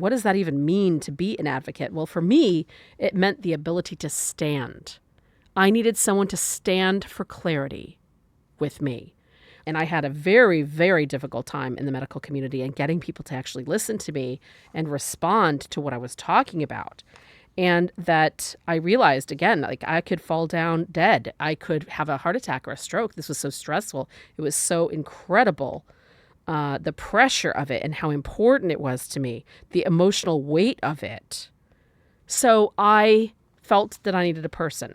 What does that even mean to be an advocate? Well, for me, it meant the ability to stand. I needed someone to stand for clarity with me. And I had a very, very difficult time in the medical community and getting people to actually listen to me and respond to what I was talking about. And that I realized, again, like I could fall down dead. I could have a heart attack or a stroke. This was so stressful. It was so incredible, the pressure of it and how important it was to me, the emotional weight of it. So I felt that I needed a person.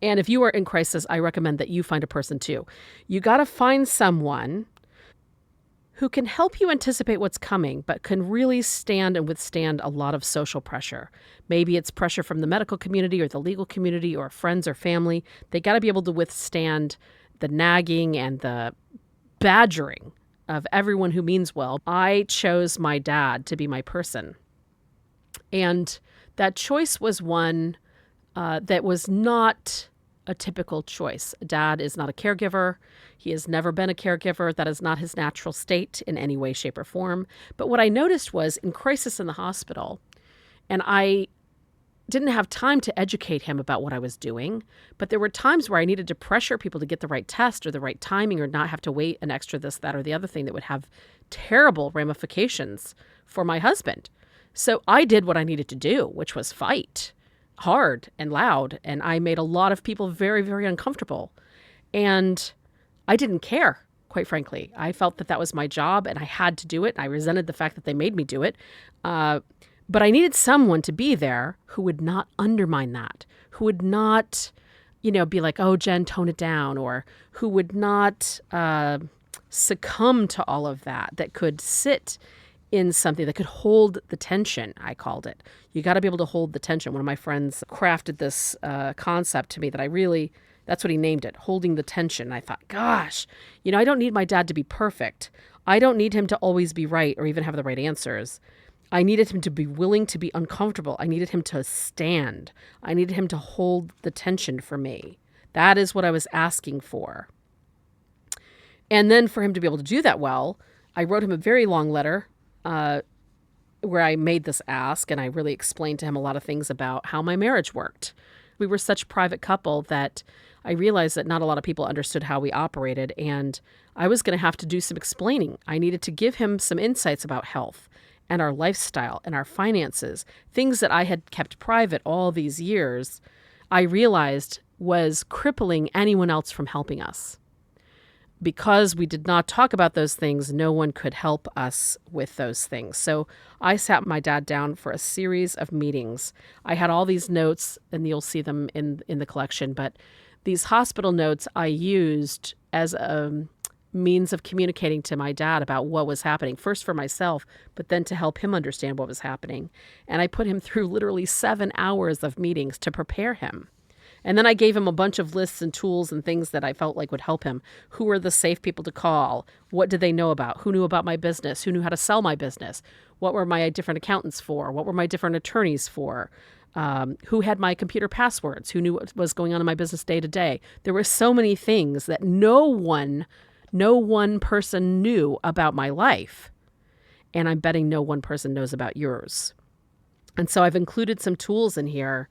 And if you are in crisis, I recommend that you find a person too. You got to find someone who can help you anticipate what's coming, but can really stand and withstand a lot of social pressure. Maybe it's pressure from the medical community or the legal community or friends or family. They got to be able to withstand the nagging and the badgering of everyone who means well. I chose my dad to be my person. And that choice was one that was not a typical choice. Dad is not a caregiver. He has never been a caregiver. That is not his natural state in any way, shape, or form. But what I noticed was in crisis in the hospital, and I didn't have time to educate him about what I was doing, but there were times where I needed to pressure people to get the right test or the right timing or not have to wait an extra this, that, or the other thing that would have terrible ramifications for my husband. So I did what I needed to do, which was fight hard and loud. And I made a lot of people very, very uncomfortable. And I didn't care, quite frankly. I felt that that was my job and I had to do it. I resented the fact that they made me do it. But I needed someone to be there who would not undermine that, who would not, be like, oh, Jen, tone it down, or who would not succumb to all of that, that could sit in something that could hold the tension, I called it. You got to be able to hold the tension. One of my friends crafted this concept to me that that's what he named it, holding the tension. And I thought, gosh, I don't need my dad to be perfect. I don't need him to always be right or even have the right answers. I needed him to be willing to be uncomfortable. I needed him to stand. I needed him to hold the tension for me. That is what I was asking for. And then for him to be able to do that well, I wrote him a very long letter where I made this ask, and I really explained to him a lot of things about how my marriage worked. We were such a private couple that I realized that not a lot of people understood how we operated, and I was going to have to do some explaining. I needed to give him some insights about health and our lifestyle and our finances, things that I had kept private all these years, I realized was crippling anyone else from helping us. Because we did not talk about those things, no one could help us with those things. So I sat my dad down for a series of meetings. I had all these notes, and you'll see them in the collection, but these hospital notes I used as a means of communicating to my dad about what was happening, first for myself, but then to help him understand what was happening. And I put him through literally 7 hours of meetings to prepare him. And then I gave him a bunch of lists and tools and things that I felt like would help him. Who were the safe people to call? What did they know about? Who knew about my business? Who knew how to sell my business? What were my different accountants for? What were my different attorneys for? Who had my computer passwords? Who knew what was going on in my business day to day? There were so many things that no one person knew about my life. And I'm betting no one person knows about yours. And so I've included some tools in here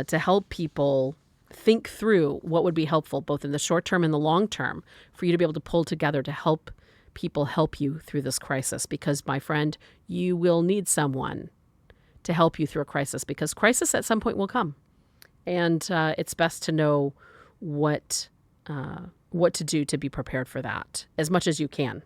to help people think through what would be helpful, both in the short term and the long term, for you to be able to pull together to help people help you through this crisis. Because, my friend, you will need someone to help you through a crisis, because crisis at some point will come. And it's best to know what to do to be prepared for that as much as you can.